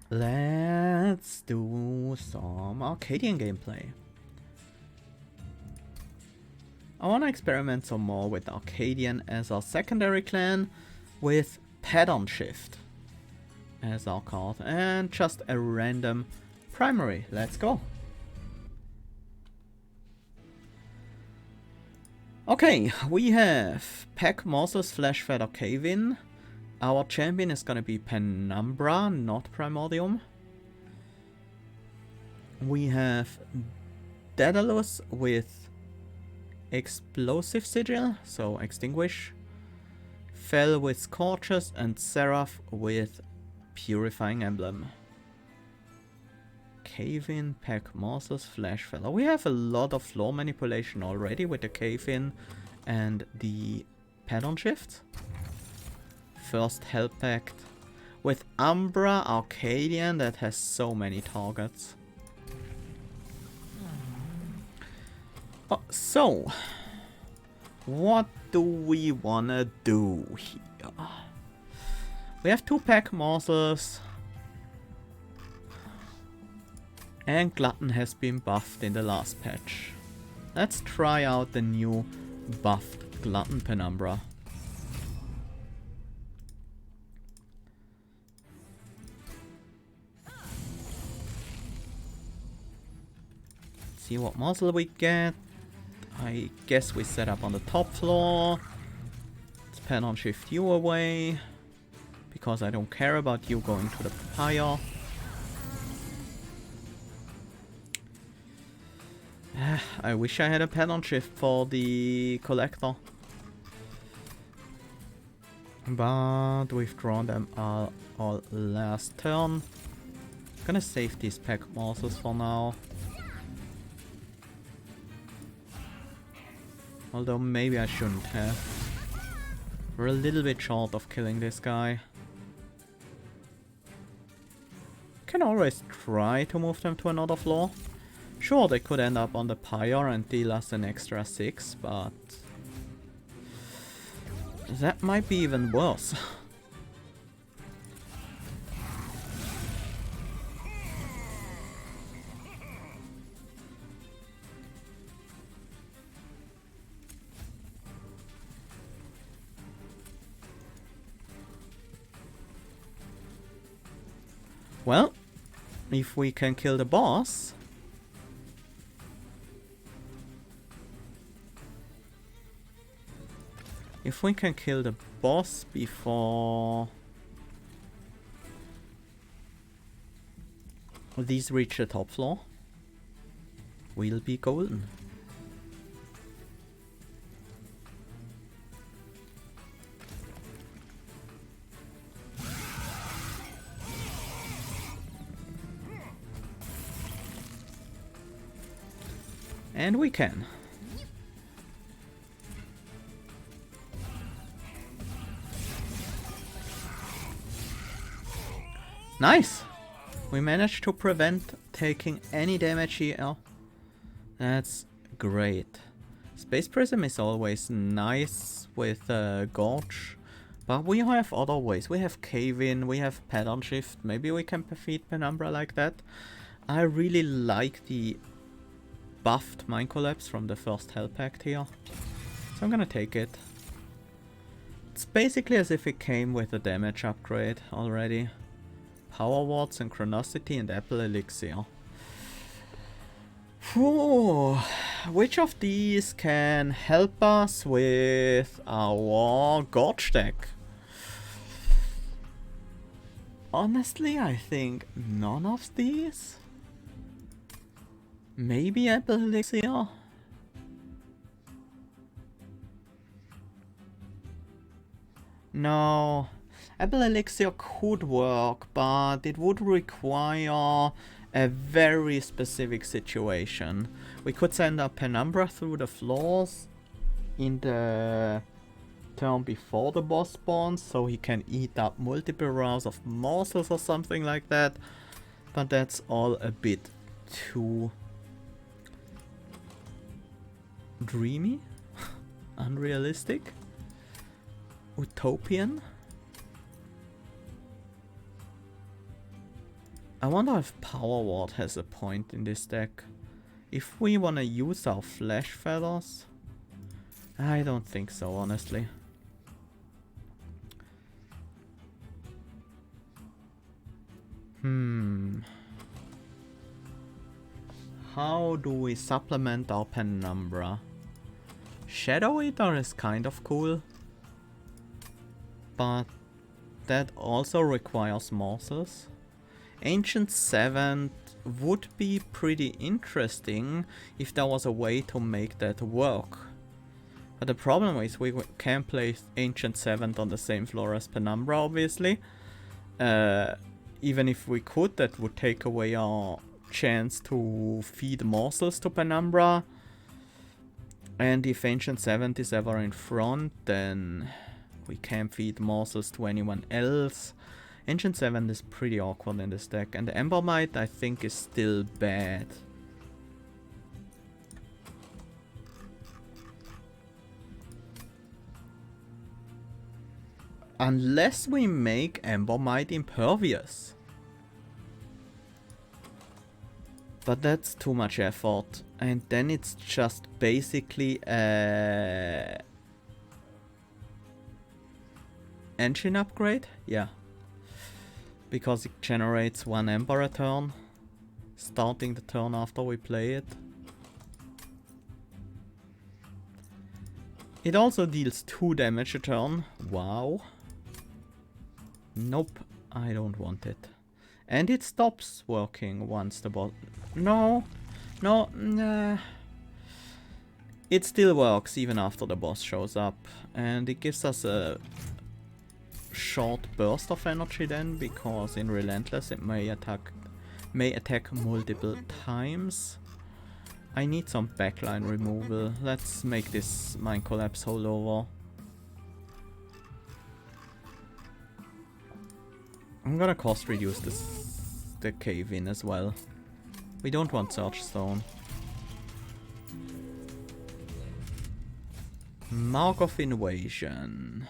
Let's do some Arcadian gameplay. I want to experiment some more with Arcadian as our secondary clan, with pattern shift as our card, and just a random primary. Let's go. Okay, we have Pack Morsels Flash Feather Cave-In. Our champion is gonna be Penumbra, not Primordium. We have Daedalus with Explosive Sigil, so Extinguish. Fel with Scorches, and Seraph with Purifying Emblem. Cave-In, Pack Morsels, Flash Feather. We have a lot of floor manipulation already with the Cave-In and the Pattern Shift. First Hell Pact with Umbra, Arcadian, that has so many targets. So, what do we wanna do here? We have 2 Pack Morsels, and Glutton has been buffed in the last patch. Let's try out the new buffed Glutton Penumbra. See what morsel we get. I guess we set up on the top floor. Let's pattern shift you away, because I don't care about you going to the pyre. I wish I had a pattern shift for the collector. But we've drawn them all last turn. Gonna save these pack morsels for now. Although maybe I shouldn't have. We're a little bit short of killing this guy. Can always try to move them to another floor. Sure, they could end up on the pyre and deal us an extra 6, but that might be even worse. Well, if we can kill the boss, before these reach the top floor, we'll be golden. And we can. Nice! We managed to prevent taking any damage here. That's great. Space Prism is always nice with Gorge, but we have other ways. We have Cave-In, we have Pattern Shift. Maybe we can defeat Penumbra like that. I really like the buffed Mind Collapse from the first Hell Pact here, so I'm gonna take it. It's basically as if it came with a damage upgrade already. Power Wards, Synchronicity, and Apple Elixir. Whew. Which of these can help us with our Gorge deck? Honestly, I think none of these. Maybe Apple Elixir? No. Apple Elixir could work, but it would require a very specific situation. We could send a Penumbra through the floors in the turn before the boss spawns, so he can eat up multiple rounds of morsels or something like that. But that's all a bit too dreamy, unrealistic, utopian. I wonder if Power Ward has a point in this deck. If we wanna use our Flash Feathers... I don't think so, honestly. How do we supplement our Penumbra? Shadow Eater is kind of cool, but that also requires morsels. Ancient Seventh would be pretty interesting if there was a way to make that work. But the problem is we can't play Ancient Seventh on the same floor as Penumbra, obviously. Even if we could, that would take away our chance to feed morsels to Penumbra. And if Ancient Seventh is ever in front, then we can't feed morsels to anyone else. Ancient Seventh is pretty awkward in this deck, and the Embermite I think is still bad. Unless we make Embermite impervious. But that's too much effort. And then it's just basically a engine upgrade? Yeah. Because it generates 1 Ember a turn. Starting the turn after we play it. It also deals 2 damage a turn. Wow. Nope, I don't want it. And it stops working once the boss... No, nah. It still works even after the boss shows up. And it gives us a short burst of energy then, because in Relentless it may attack multiple times. I need some backline removal. Let's make this Mind Collapse holdover. I'm gonna cost reduce the cave in as well. We don't want Search Stone. Mark of Invasion.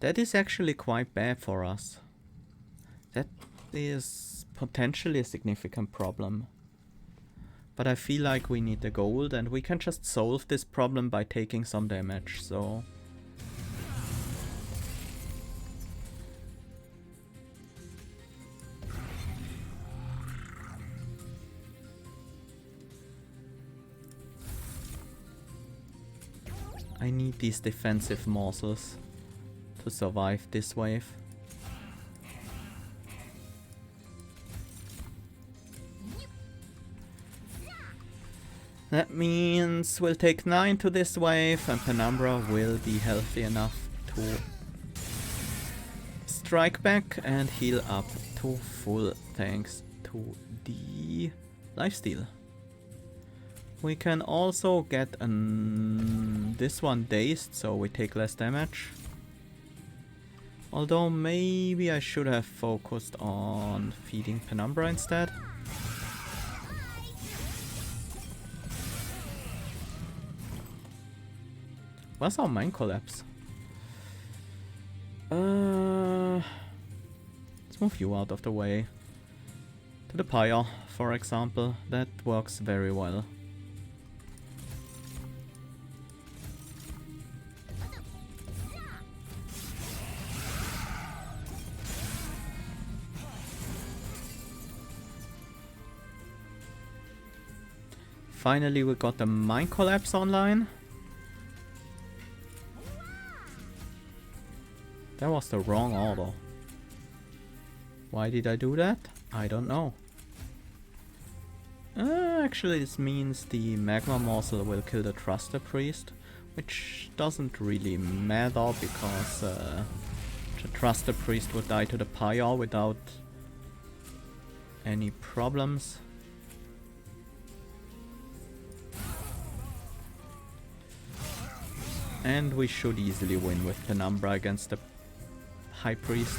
That is actually quite bad for us. That is potentially a significant problem. But I feel like we need the gold, and we can just solve this problem by taking some damage, so... I need these defensive morsels to survive this wave. That means we'll take 9 to this wave, and Penumbra will be healthy enough to strike back and heal up to full thanks to the lifesteal. We can also get this one dazed, so we take less damage. Although maybe I should have focused on feeding Penumbra instead. Where's our Mind Collapse? Let's move you out of the way. To the pyre, for example. That works very well. Finally, we got the Mind Collapse online. That was the wrong order. Why did I do that? I don't know. Actually, this means the Magma Morsel will kill the Thruster Priest, which doesn't really matter because the Thruster Priest would die to the pyre without any problems. And we should easily win with Penumbra against the High Priest.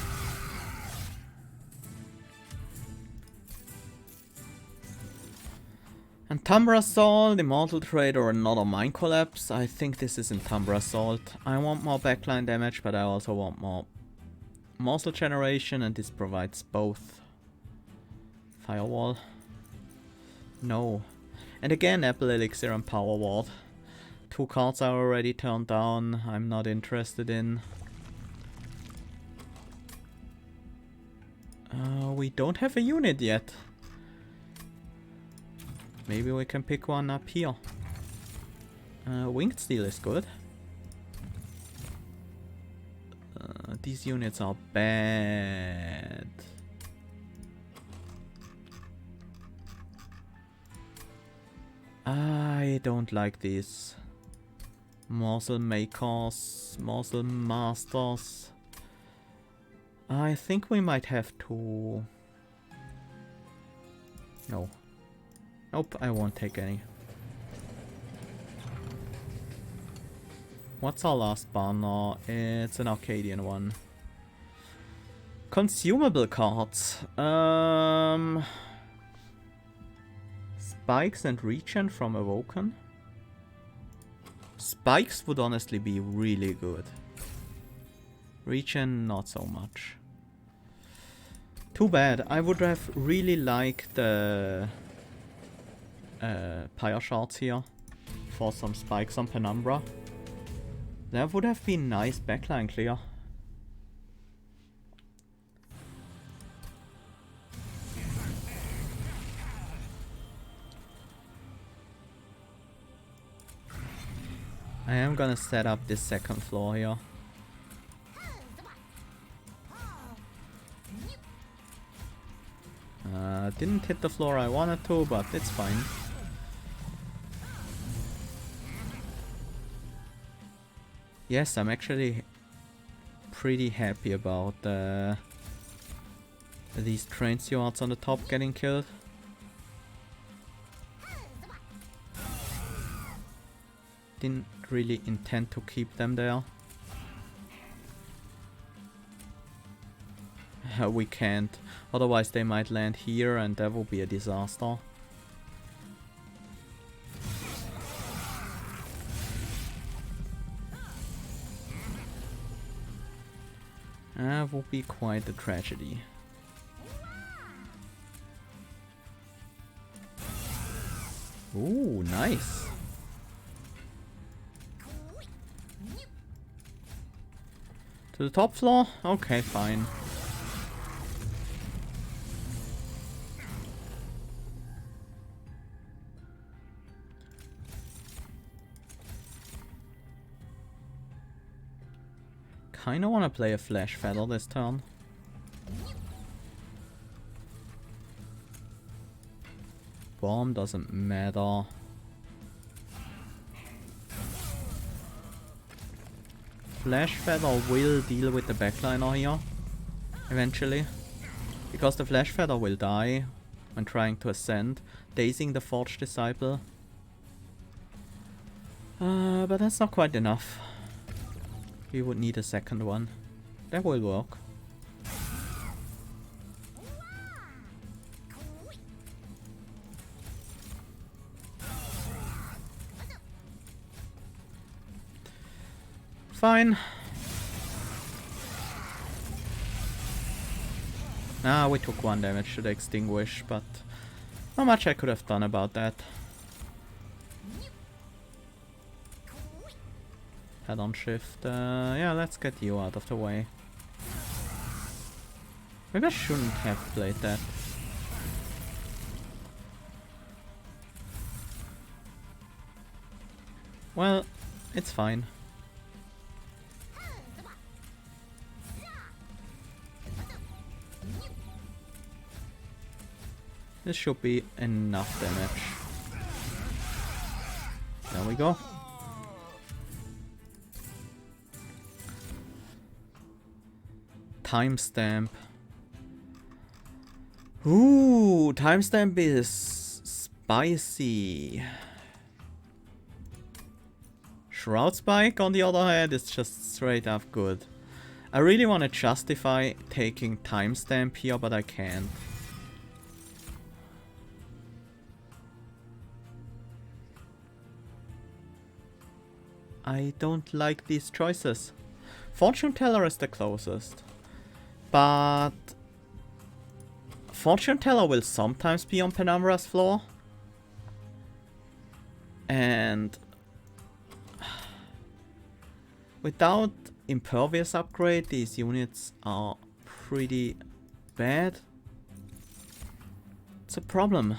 And Tumbra Assault, Immortal Trade, or another Mind Collapse. I think this is in Tumbra Assault. I want more backline damage, but I also want more morsel generation, and this provides both. Firewall. No. And again, Apple Elixir and Power Ward. 2 cards are already turned down. I'm not interested in. We don't have a unit yet. Maybe we can pick one up here. Winged Steel is good. These units are bad. I don't like these. Morsel Makers, Morsel Masters. I think we might have to... No. Nope, I won't take any. What's our last banner? It's an Arcadian one. Consumable cards. Spikes and Regen from Awoken. Spikes would honestly be really good. Regen, not so much. Too bad. I would have really liked the Pyre Shards here for some spikes on Penumbra. That would have been nice backline clear. I am gonna set up this second floor here. Didn't hit the floor I wanted to, but it's fine. Yes, I'm actually pretty happy about these train stewards on the top getting killed. Didn't really intend to keep them there. We can't, otherwise they might land here and that will be a disaster. That would be quite a tragedy. Ooh, nice. To the top floor? Okay, fine. Kinda wanna play a Flash Feather this turn. Bomb doesn't matter. Flash Feather will deal with the backliner here, eventually. Because the Flash Feather will die when trying to ascend, dazing the Forged Disciple. But that's not quite enough. We would need a second one. That will work. Fine. We took 1 damage to the Extinguish, but not much I could have done about that. Head on shift. Yeah, let's get you out of the way. Maybe I shouldn't have played that. Well, it's fine. This should be enough damage. There we go. Timestamp. Ooh, timestamp is spicy. Shroud Spike, on the other hand, is just straight up good. I really want to justify taking timestamp here, but I can't. I don't like these choices. Fortune Teller is the closest. But Fortune Teller will sometimes be on Penumbra's floor. And without Impervious upgrade, these units are pretty bad. It's a problem.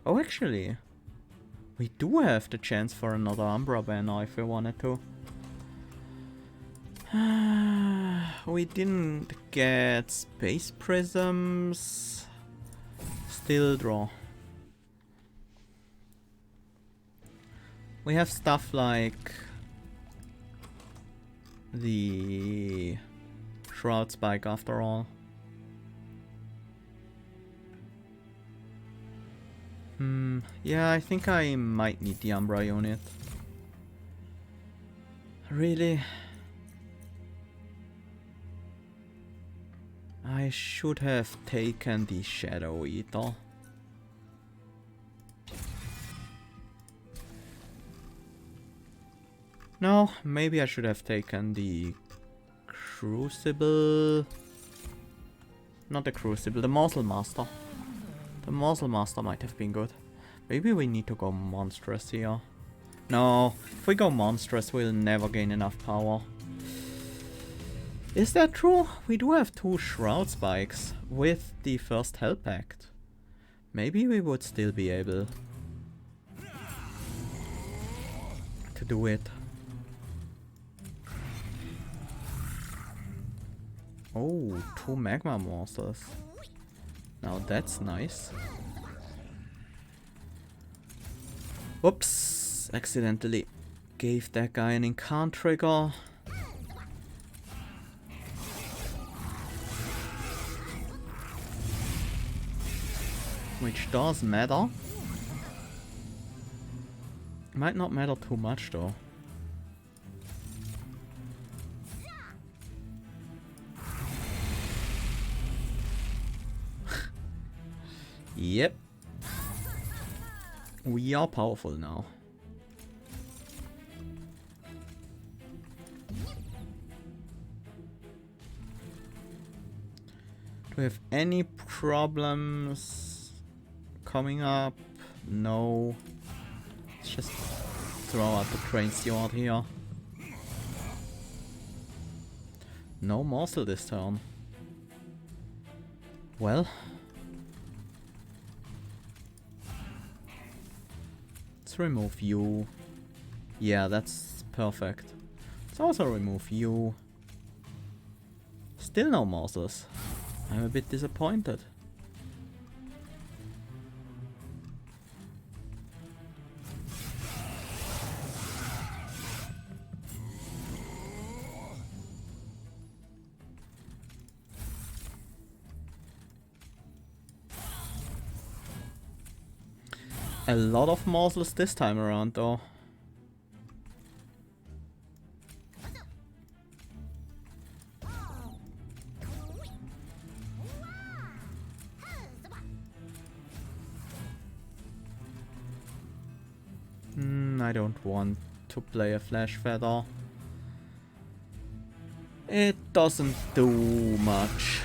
Oh, actually, we do have the chance for another Umbra banner if we wanted to. We didn't get space prisms. Still draw. We have stuff like the Shroud Spike after all. Yeah, I think I might need the Umbra unit. Really? I should have taken the Shadow Eater. No, maybe I should have taken the Crucible. Not the Crucible, the Muzzle Master. The Muzzle Master might have been good. Maybe we need to go Monstrous here. No, if we go Monstrous, we'll never gain enough power. Is that true? We do have 2 Shroud Spikes with the first Hell Pact. Maybe we would still be able to do it. Oh, 2 Magma Monsters. Now that's nice. Whoops! Accidentally gave that guy an Incant trigger. Which does matter. Might not matter too much though. Yep. We are powerful now. Do we have any problems coming up? No. Let's just throw out the Train Steward here. No morsel this turn. Well. Let's remove you. Yeah, that's perfect. Let's also remove you. Still no morsels. I'm a bit disappointed. A lot of morsels this time around though. I don't want to play a Flash Feather. It doesn't do much.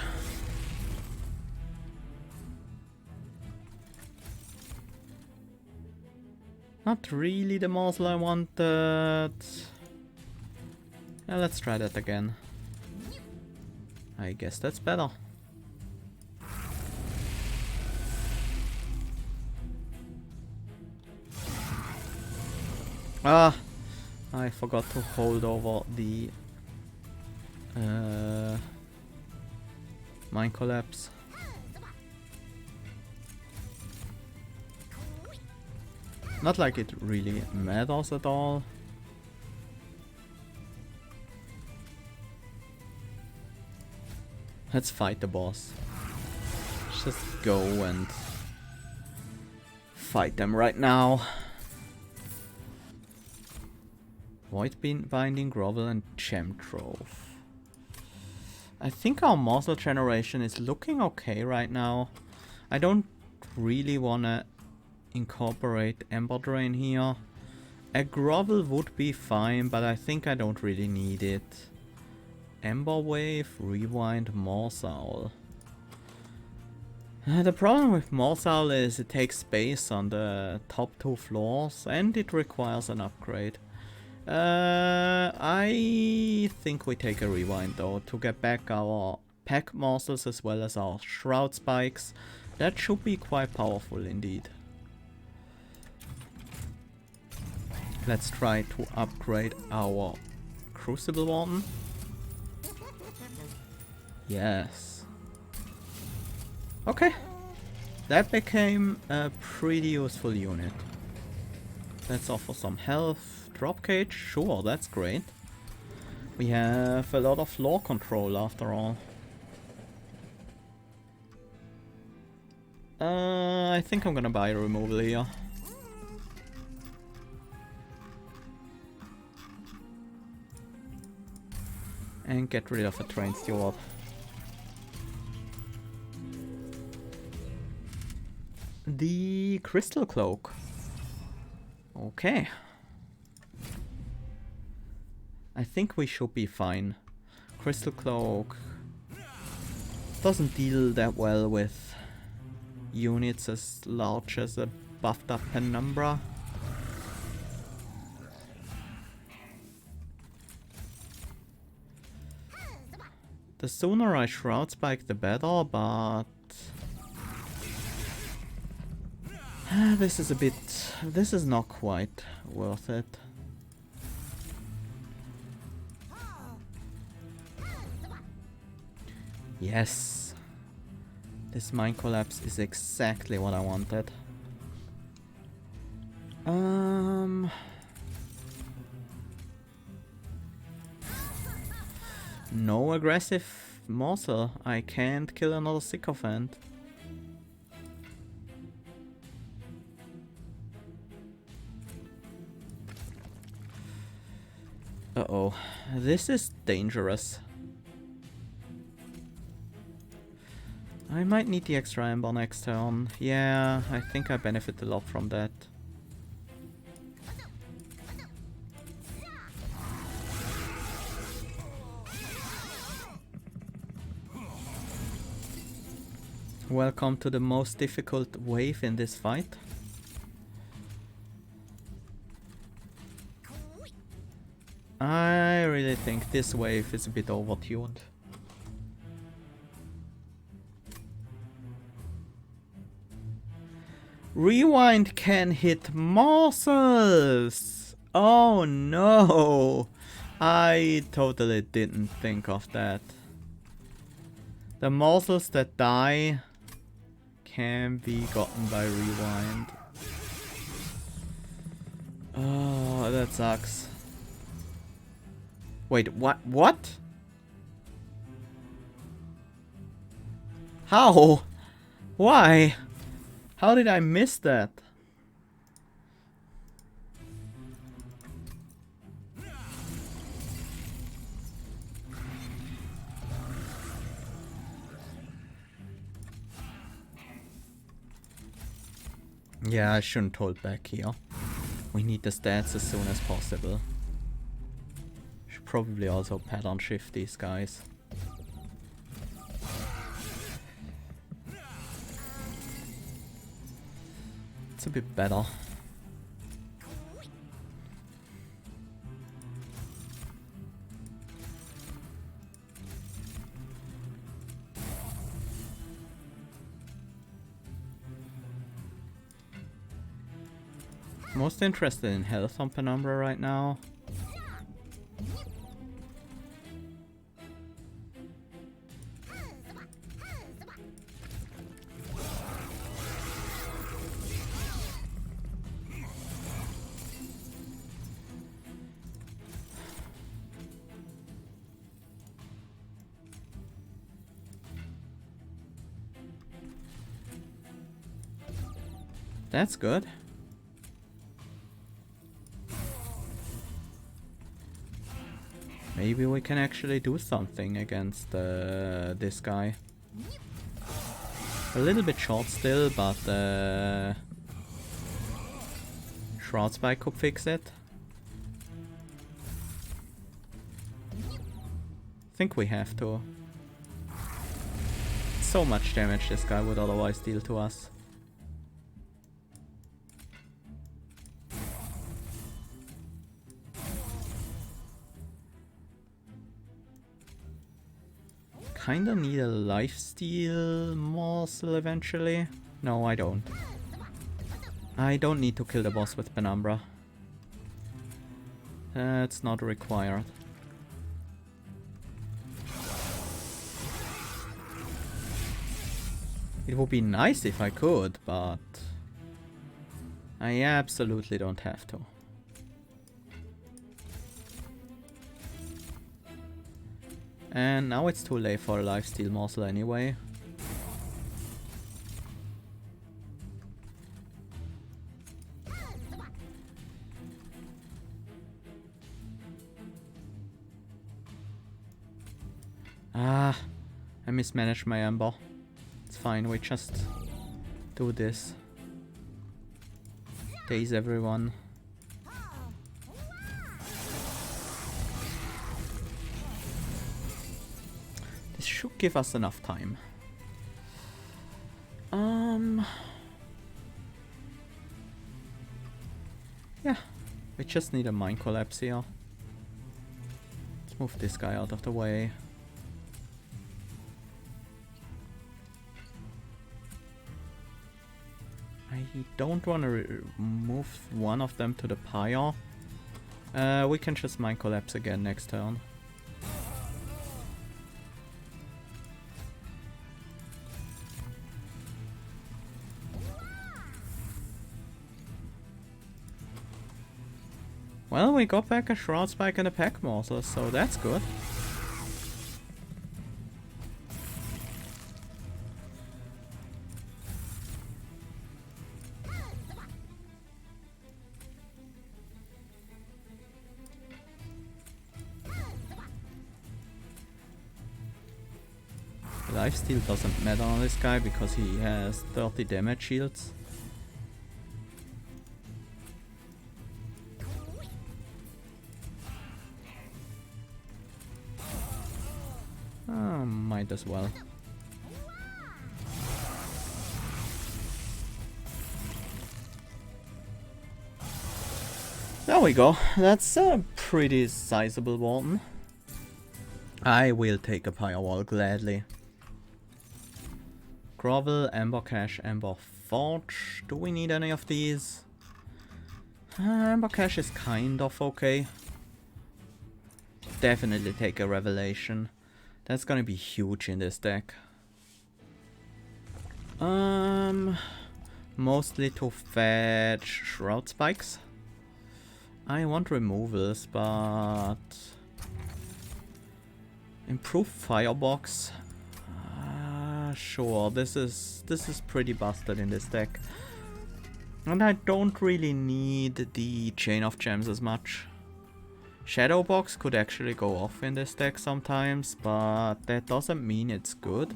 Not really the morsel I wanted. Yeah, let's try that again. I guess that's better. Ah, I forgot to hold over the Mind Collapse. Not like it really matters at all. Let's fight the boss. Just go and fight them right now. Void Binding, Grovel and Gem Trove. I think our morsel generation is looking okay right now. I don't really wanna incorporate Ember Drain here. A Grovel would be fine, but I think I don't really need it. Ember Wave, Rewind, Herzal. The problem with Herzal is it takes space on the top 2 floors and it requires an upgrade. I think we take a Rewind though to get back our pack morsels as well as our shroud spikes. That should be quite powerful indeed. Let's try to upgrade our Crucible Warden. Yes. Okay. That became a pretty useful unit. Let's offer some health. Drop cage? Sure, that's great. We have a lot of floor control after all. I think I'm gonna buy a removal here. And get rid of a train steward. The crystal cloak. Okay. I think we should be fine. Crystal cloak doesn't deal that well with units as large as a buffed up Penumbra. The sooner I shroud spike the better, but this is not quite worth it. Yes, this mine collapse is exactly what I wanted. No aggressive morsel. I can't kill another sycophant. Uh-oh, this is dangerous. I might need the extra ember next turn. Yeah, I think I benefit a lot from that. Welcome to the most difficult wave in this fight. I really think this wave is a bit overtuned. Rewind can hit morsels! Oh no! I totally didn't think of that. The morsels that die can be gotten by Rewind. Oh, that sucks. Wait, what? What? How? Why? How did I miss that? Yeah, I shouldn't hold back here. We need the stats as soon as possible. Should probably also pattern shift these guys. It's a bit better. Most interested in health on Penumbra right now. That's good. Maybe we can actually do something against this guy. A little bit short still, but Shroud Spike could fix it. Think we have to. So much damage this guy would otherwise deal to us. Kinda need a lifesteal morsel eventually. No, I don't. I don't need to kill the boss with Penumbra. That's not required. It would be nice if I could, but I absolutely don't have to. And now it's too late for a lifesteal morsel anyway. Ah, I mismanaged my Umbra. It's fine, we just do this. Daze everyone. This should give us enough time. Yeah, we just need a mind collapse here. Let's move this guy out of the way. I don't want to move one of them to the pyre. We can just mind collapse again next turn. Well, we got back a Shroud Spike and a Pack Morsel, so that's good. Lifesteal doesn't matter on this guy because he has 30 damage shields. Might as well. There we go. That's a pretty sizable Walton. I will take a Pyre Wall gladly. Grovel, Ember Cache, Ember Forge. Do we need any of these? Ember Cache is kind of okay. Definitely take a Revelation. That's gonna be huge in this deck. Mostly to fetch Shroud Spikes. I want removals, but improve Firebox. Sure, this is pretty busted in this deck. And I don't really need the Chain of Gems as much. Shadow Box could actually go off in this deck sometimes, but that doesn't mean it's good.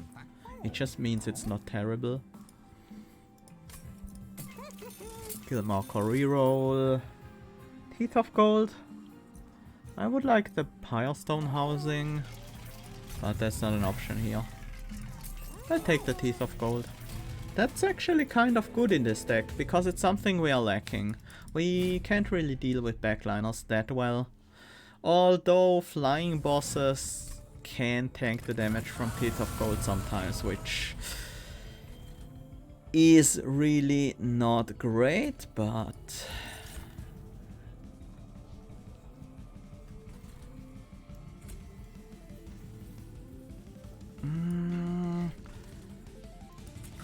It just means it's not terrible. Guild Marker reroll. Teeth of Gold. I would like the Pyrestone housing, but that's not an option here. I'll take the Teeth of Gold. That's actually kind of good in this deck, because it's something we are lacking. We can't really deal with backliners that well. Although flying bosses can tank the damage from Teeth of Gold sometimes, which is really not great, but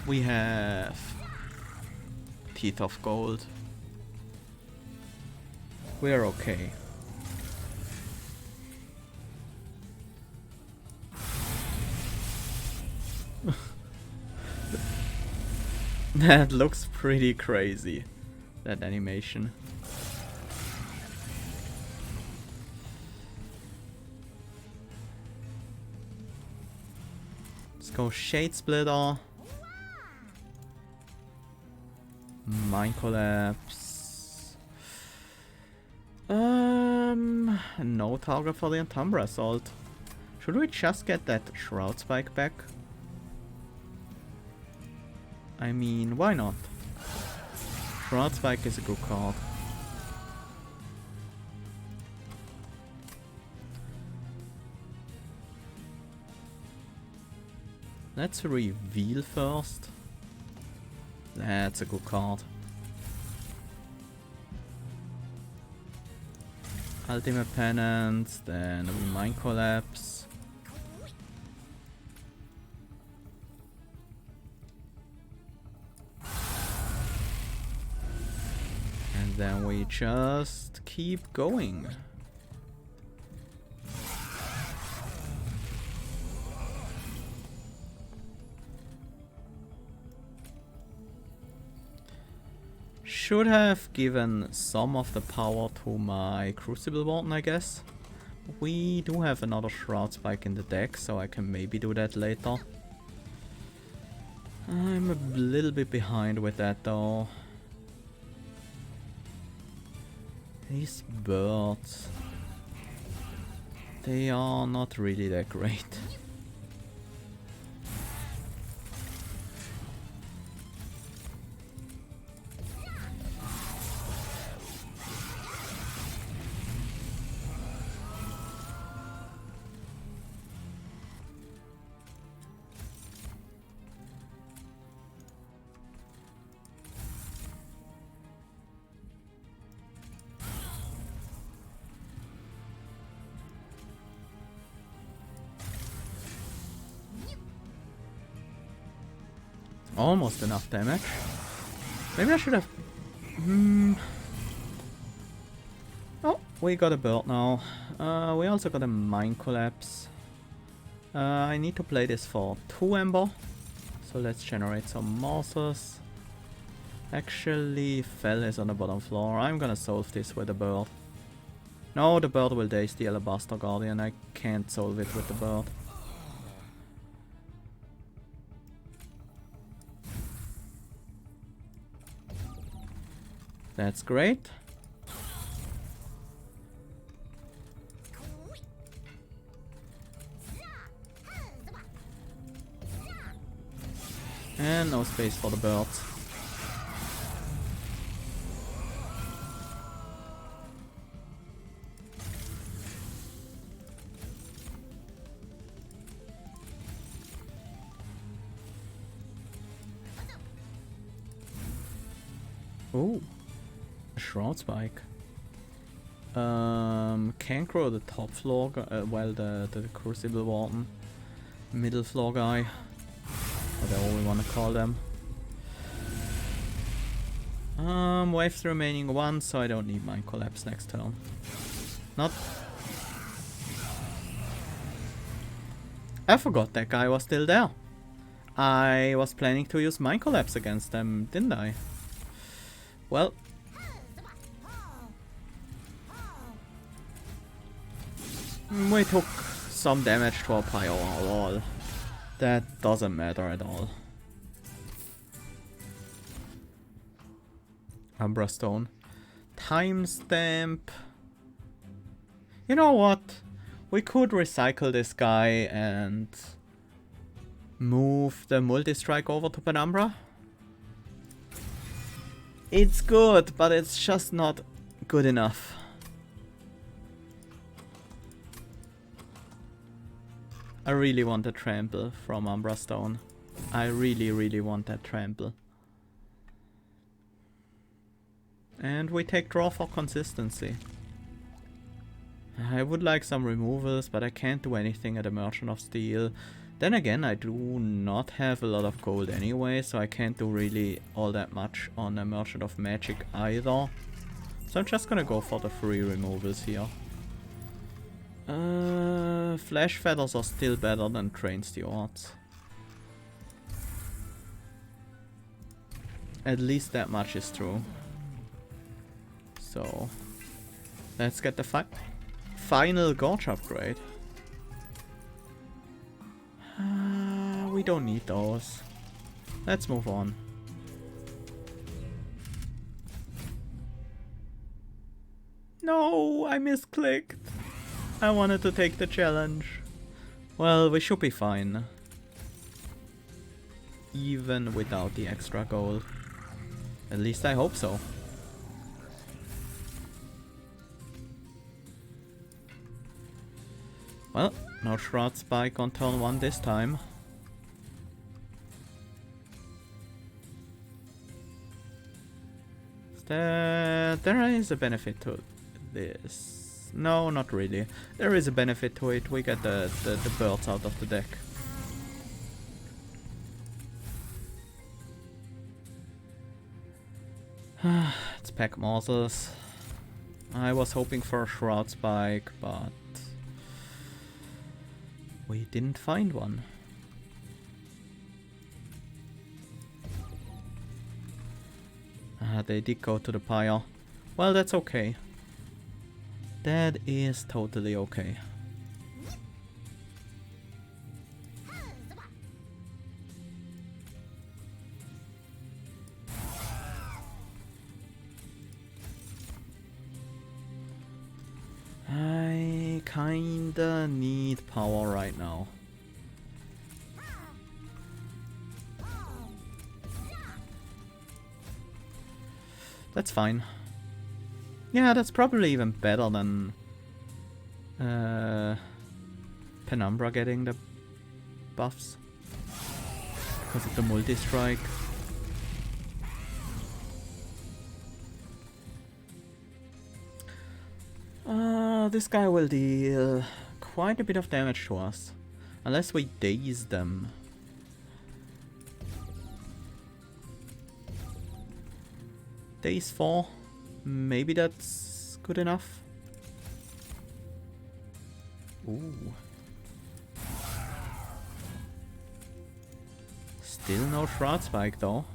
we have Teeth of Gold. We're okay. That looks pretty crazy, that animation. Let's go Shade Splitter. Mind Collapse. No target for the Umbra Assault. Should we just get that Shroud Spike back? I mean, why not? Shroud Spike is a good card. Let's reveal first. That's a good card. Ultimate Penance, then we Mind Collapse. And then we just keep going. Should have given some of the power to my Crucible Warden, I guess. We do have another Shroud Spike in the deck, so I can maybe do that later. I'm a little bit behind with that though. These birds, they are not really that great. Almost enough damage. Maybe I should have... Oh, we got a bird now. We also got a Mind Collapse. I need to play this for 2 Ember. So let's generate some monsters. Actually, Fell is on the bottom floor. I'm gonna solve this with a bird. No, the bird will daze the Alabaster Guardian. I can't solve it with the bird. That's great. And no space for the birds. Oh. Shroud Spike. Cancro, the top floor, well, the Crucible Warden, middle floor guy, whatever we want to call them. Waves remaining 1, so I don't need Mind Collapse next turn. Not. I forgot that guy was still there. I was planning to use Mind Collapse against them, didn't I? Well. We took some damage to our Pyro wall. That doesn't matter at all. Umbra Stone. Timestamp. You know what? We could recycle this guy and move the multi-strike over to Penumbra. It's good, but it's just not good enough. I really want a trample from Umbra Stone. I really want that trample. And we take draw for consistency. I would like some removals, but I can't do anything at a Merchant of Steel. Then again, I do not have a lot of gold anyway, so I can't do really all that much on a Merchant of Magic either. So I'm just gonna go for the free removals here. Flash Feathers are still better than Train Stewards. At least that much is true. So, let's get the final Gorge upgrade. We don't need those. Let's move on. No, I misclicked. I wanted to take the challenge. Well, we should be fine. Even without the extra gold. At least I hope so. Well, no Shroud Spike on turn 1 this time. There is a benefit to this. No, not really. There is a benefit to it. We get the birds out of the deck. It's pack morsels. I was hoping for a Shroud Spike, but we didn't find one. They did go to the pile. Well, that's okay. That is totally okay. I kinda need power right now. That's fine. Yeah, that's probably even better than Penumbra getting the buffs because of the multi-strike. This guy will deal quite a bit of damage to us, unless we daze them. Daze 4, maybe that's good enough. Ooh. Still no Shroud Spike though.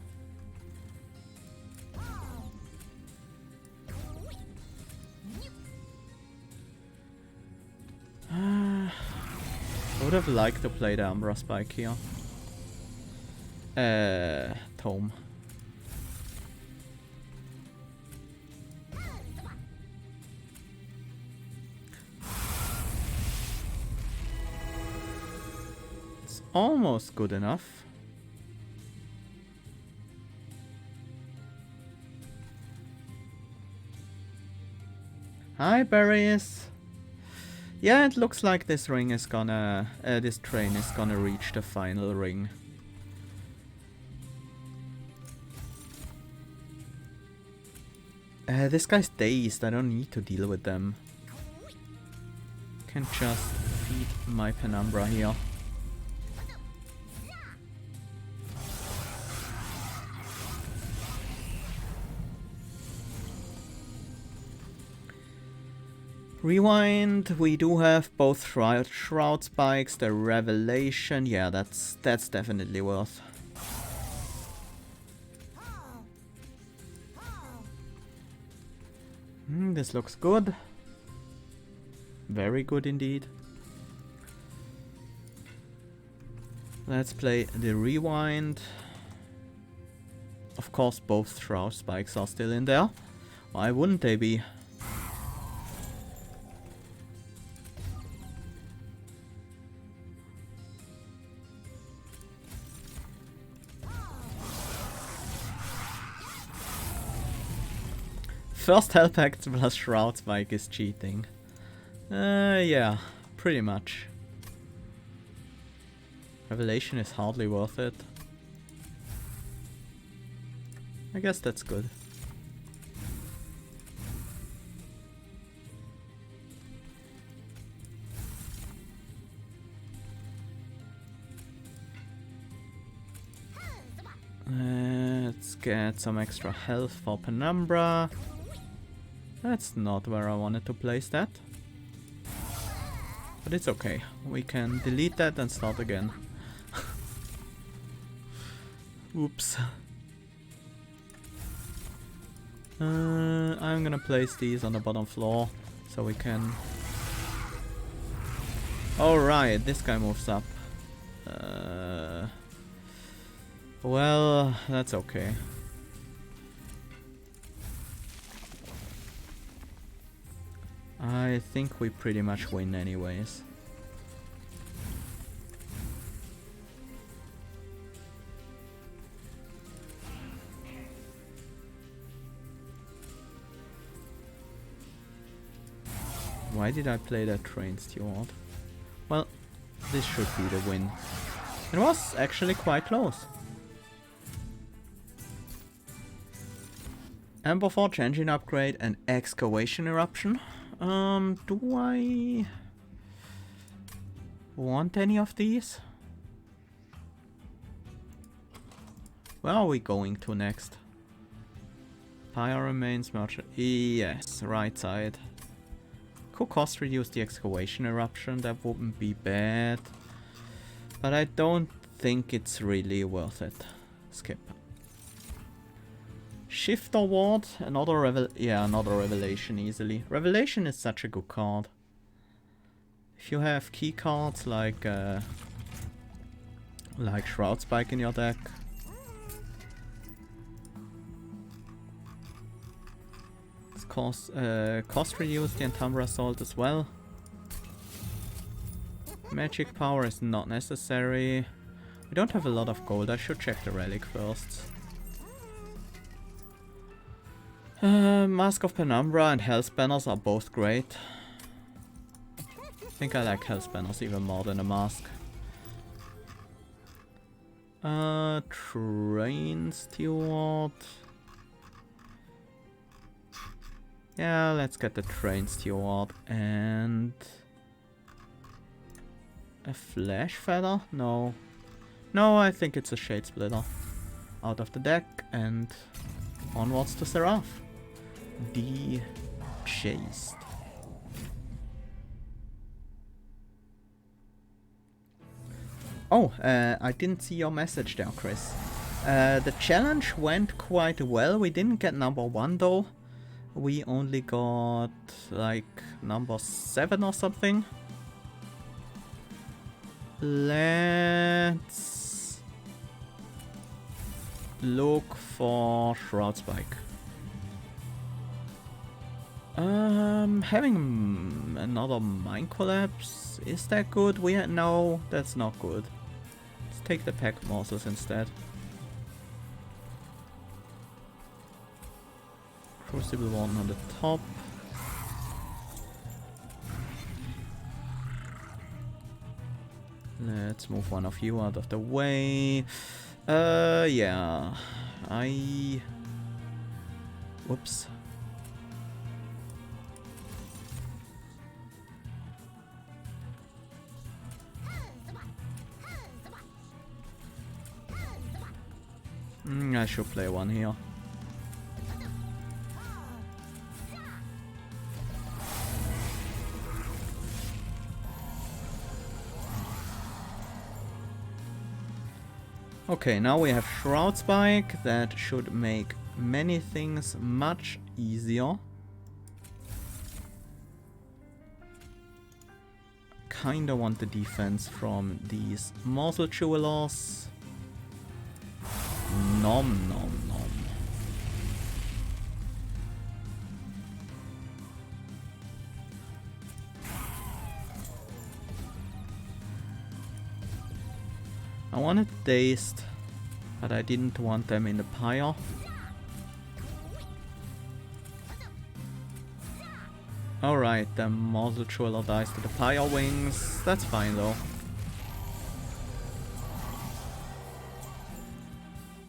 I would have liked to play the Umbra Spike here. Tome. It's almost good enough. Hi, berries. Yeah, it looks like this ring is gonna, this train is gonna reach the final ring. This guy's dazed, I don't need to deal with them. Can just feed my Penumbra here. Rewind, we do have both Shroud Spikes, the Revelation, yeah, that's definitely worth. This looks good. Very good indeed. Let's play the Rewind. Of course both Shroud Spikes are still in there. Why wouldn't they be? First Health Pact plus Shroud Spike is cheating. Yeah, pretty much. Revelation is hardly worth it. I guess that's good. Let's get some extra health for Penumbra. That's not where I wanted to place that. But it's okay. We can delete that and start again. Oops. I'm gonna place these on the bottom floor so we can... Alright, this guy moves up. Well, that's okay. I think we pretty much win anyways. Why did I play that Train Steward? Well, this should be the win. It was actually quite close. Ember Forge engine upgrade and excavation eruption. Do I want any of these? Where are we going to next? Pyre remains merchant. Yes, right side. Could cost reduce the excavation eruption, that wouldn't be bad. But I don't think it's really worth it. Skip. Shift Award, another revelation easily. Revelation is such a good card. If you have key cards like Shroud Spike in your deck. It's cost reduce the Umbra Assault as well. Magic power is not necessary. We don't have a lot of gold, I should check the relic first. Mask of Penumbra and Hell's Banners are both great. I think I like Hell's Banners even more than a mask. Train Steward. Yeah, let's get the Train Steward and a Flash Feather? No. No, I think it's a Shade Splitter. Out of the deck and onwards to Seraph. The Chased. Oh, I didn't see your message there, Chris. The challenge went quite well. We didn't get number 1 though. We only got like number 7 or something. Let's look for Shroud Spike. Having another Mind Collapse, is that good? No, that's not good. Let's take the Pack Morsels instead. Crucible one on the top. Let's move one of you out of the way. Yeah. Whoops. I should play one here. Okay, now we have Shroud Spike. That should make many things much easier. Kinda want the defense from these Morsel Jewelers. Nom nom nom. I wanted Dazed, but I didn't want them in the pyre. Alright, the Morsel Jeweler dies to the pyre wings. That's fine though.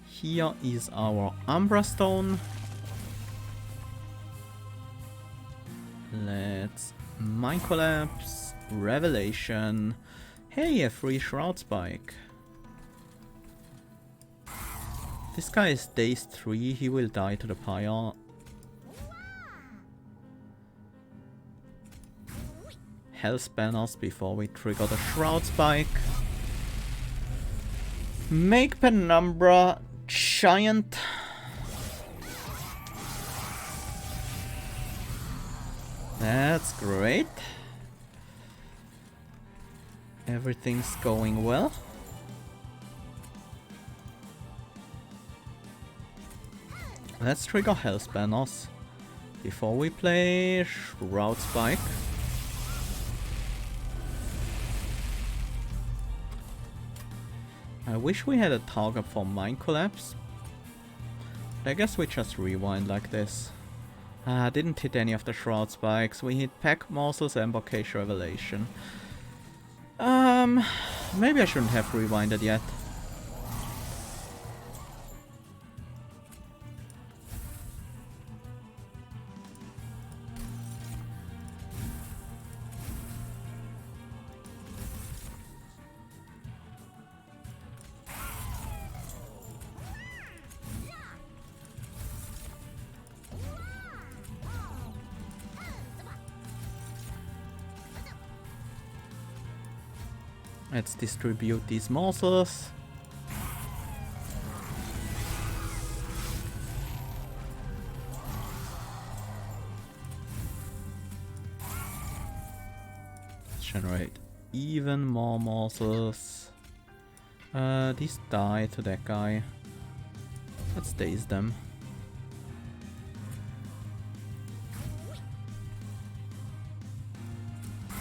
Here is our Umbra Stone. Let's Mind Collapse, Revelation. Hey, a free Shroud Spike. This guy is Dazed 3, he will die to the pyre. Hell's Banners before we trigger the Shroud Spike. Make Penumbra Giant. That's great. Everything's going well. Let's trigger Hell's Banners before we play Shroud Spike. I wish we had a target for Mind Collapse. But I guess we just rewind like this. Didn't hit any of the Shroud Spikes. We hit Pack Morsels and Bocage Revelation. Maybe I shouldn't have rewinded yet. Let's distribute these morsels. Let's generate even more morsels. These die to that guy. Let's daze them.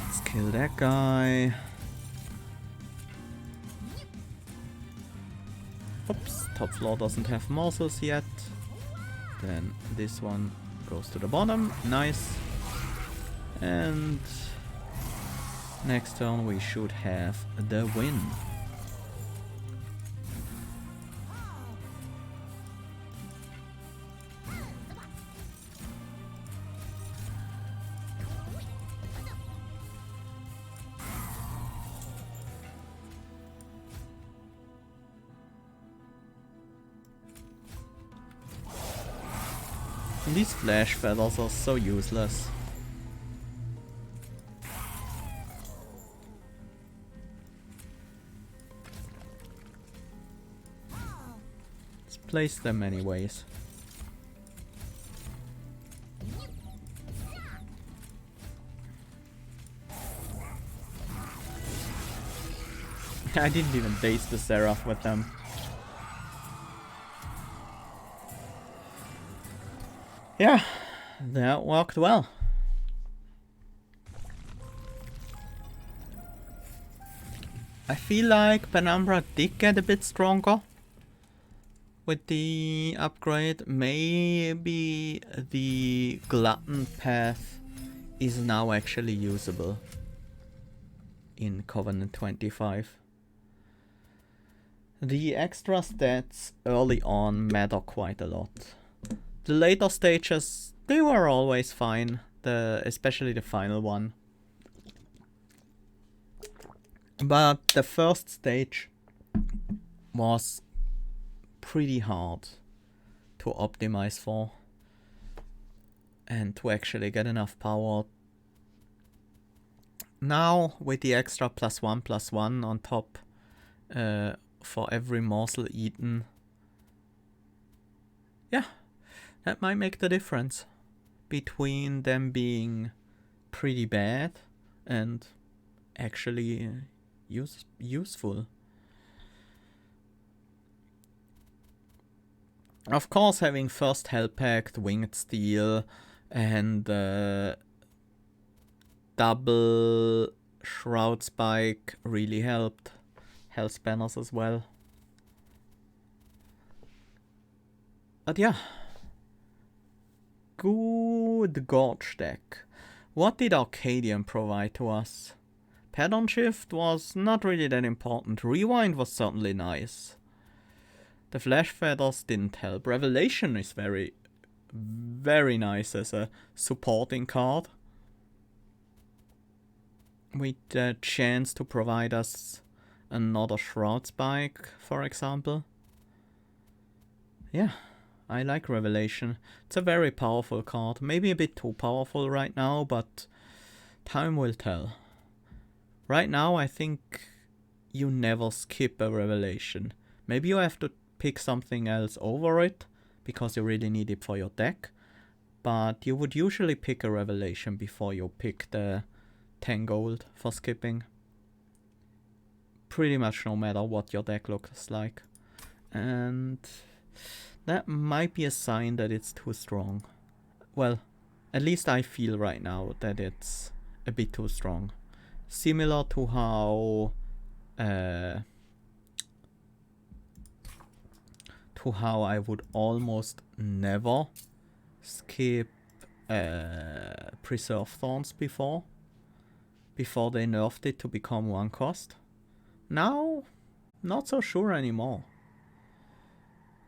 Let's kill that guy. Oops, top floor doesn't have morsels yet. Then this one goes to the bottom. Nice. And next turn we should have the win. These flash feathers are so useless. Let's place them anyways. I didn't even daze the Seraph with them. Yeah, that worked well. I feel like Penumbra did get a bit stronger with the upgrade. Maybe the Glutton path is now actually usable in Covenant 25. The extra stats early on matter quite a lot. The later stages, they were always fine, especially the final one. But the first stage was pretty hard to optimize for and to actually get enough power. Now, with the extra +1/+1 on top for every morsel eaten, yeah. That might make the difference between them being pretty bad and actually useful. Of course, having first Hellpact, Winged Steel, and double Shroud Spike really helped. Hell Spanners as well. But yeah. Good Gorge deck. What did Arcadian provide to us? Pattern Shift was not really that important. Rewind was certainly nice. The Flash Feathers didn't help. Revelation is very, very nice as a supporting card. With the chance to provide us another Shroud Spike, for example. Yeah. I like Revelation. It's a very powerful card. Maybe a bit too powerful right now, but time will tell. Right now, I think you never skip a Revelation. Maybe you have to pick something else over it, because you really need it for your deck. But you would usually pick a Revelation before you pick the 10 gold for skipping. Pretty much no matter what your deck looks like. And that might be a sign that it's too strong. Well, at least I feel right now that it's a bit too strong. Similar to how I would almost never skip Preserve Thorns before they nerfed it to become 1 cost. Now, not so sure anymore.